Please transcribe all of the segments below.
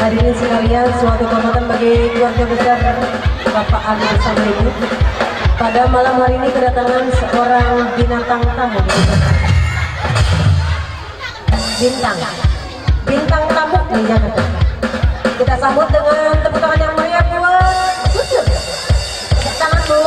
Hadirin sekalian, suatu kehormatan bagi keluarga besar Bapak Ali bersama Ibu. Pada malam hari ini kedatangan seorang binatang tamu. Bintang tamu di Jakarta. Kita sambut dengan tepuk tangan yang meriah buat Gus Dur. Tepuk tangan Bu.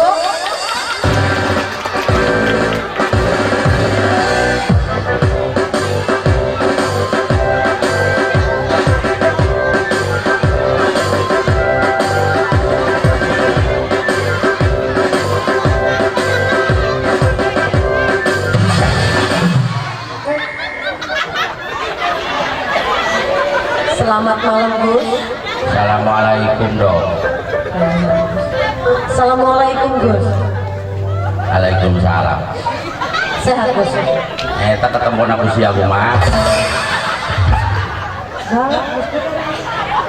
Selamat malam Gus. Assalamualaikum dong. Assalamualaikum Gus. Waalaikumsalam. Sehat Gus. Kita ketemu aku siang rumah.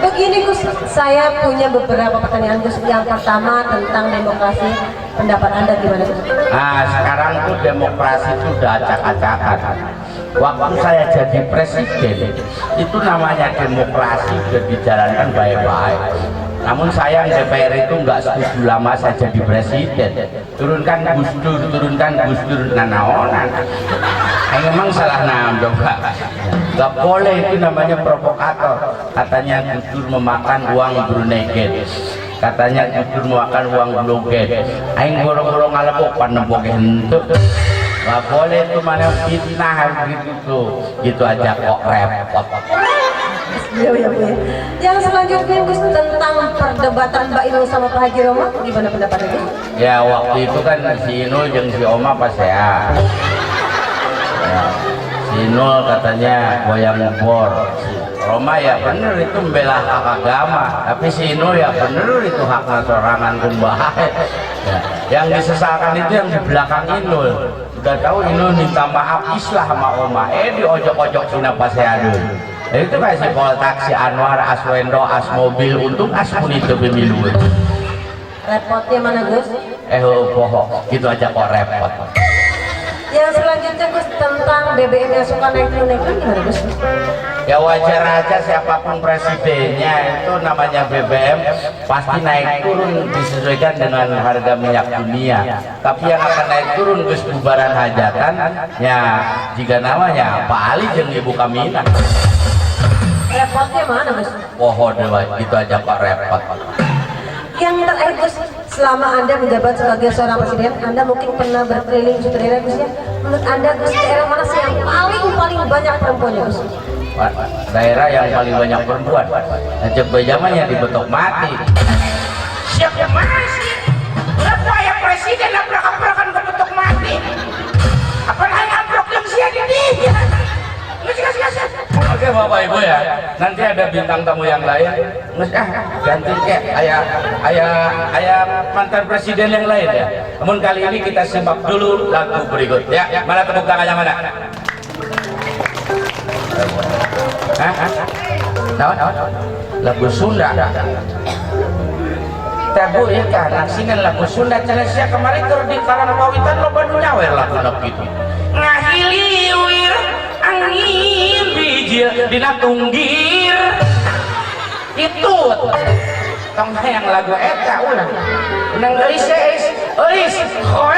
Begini Gus, saya punya beberapa pertanyaan Gus. Yang pertama tentang demokrasi. Pendapat Anda gimana Gus? Nah sekarang tuh demokrasi itu udah acak-acakan. Waktu saya jadi presiden itu namanya demokrasi udah dijalankan baik-baik. Namun sayang DPR itu nggak setuju lama saya jadi presiden. Turunkan Gus Dur, nanaonan. Emang salah nambah nggak boleh, itu namanya provokator. Katanya Gus Dur memakan uang Brunei Gate. Katanya Gus Dur memakan uang Blue Gate. Aing boro-boro ngalepok panembok hentuk. Gak boleh itu mana fitnah gitu tuh. Gitu aja kok repot. Ya. Yang selanjutnya Gus tentang perdebatan Mbak Inul sama Pak Haji Roma, gimana pendapatnya Gus? Ya waktu itu kan si Inul dan si Oma pas ya. Si Inul katanya goyang bor. Roma ya bener itu membela hak agama, tapi si Inul ya bener itu hak sorangan pun bahaya. Ya. Yang disesalkan itu yang di belakang Inul. Udah tahu Inul minta maaf islah sama Oma, di ojok-ojok Cina Paseadun. Itu kayak si Poltak, si Anwar, Aswendo, Asmobil, untung Aspun itu pemilu. Repotnya mana Gus? Bohong, gitu aja kok repot. Yang selanjutnya Gus tentang BBM yang suka naik gimana Gus? Ya wajar aja siapapun presidennya, itu namanya BBM pasti naik turun disesuaikan dengan harga minyak dunia. Tapi yang akan naik turun Gus bubaran hajatan ya jika namanya Pak Ali jeung Ibu Kamina. Repotnya mana Gus? Pohon gitu aja kok repot. Yang terakhir Gus, selama Anda menjabat sebagai seorang presiden, Anda mungkin pernah berkeliling di daerah Gus ya. Menurut Anda Gus, daerah mana sih yang paling banyak perempuannya Gus? Daerah yang paling banyak perempuan. Ajak zamannya dibetok mati. Siapa masih? Berapa ya presiden nabrak-nabrakan kebetok mati? Apalagi nabrak yang sia di dia. Ngasih. Oke Bapak Ibu ya, nanti ada bintang tamu yang lain. Ganti ke ayah mantan presiden yang lain ya. Namun kali ini kita simak dulu lagu berikut ya. Mana tepuk tangannya mana? Lagu Sunda. Tabu ya kan, nasinan lagu Sunda Calesia kemarin terus di Karang Pawitan lo baru nyawer lagu gitu. Ngahiliwir angin bijil dina tunggir. Itu tong yang lagu eta ulah. Nang euis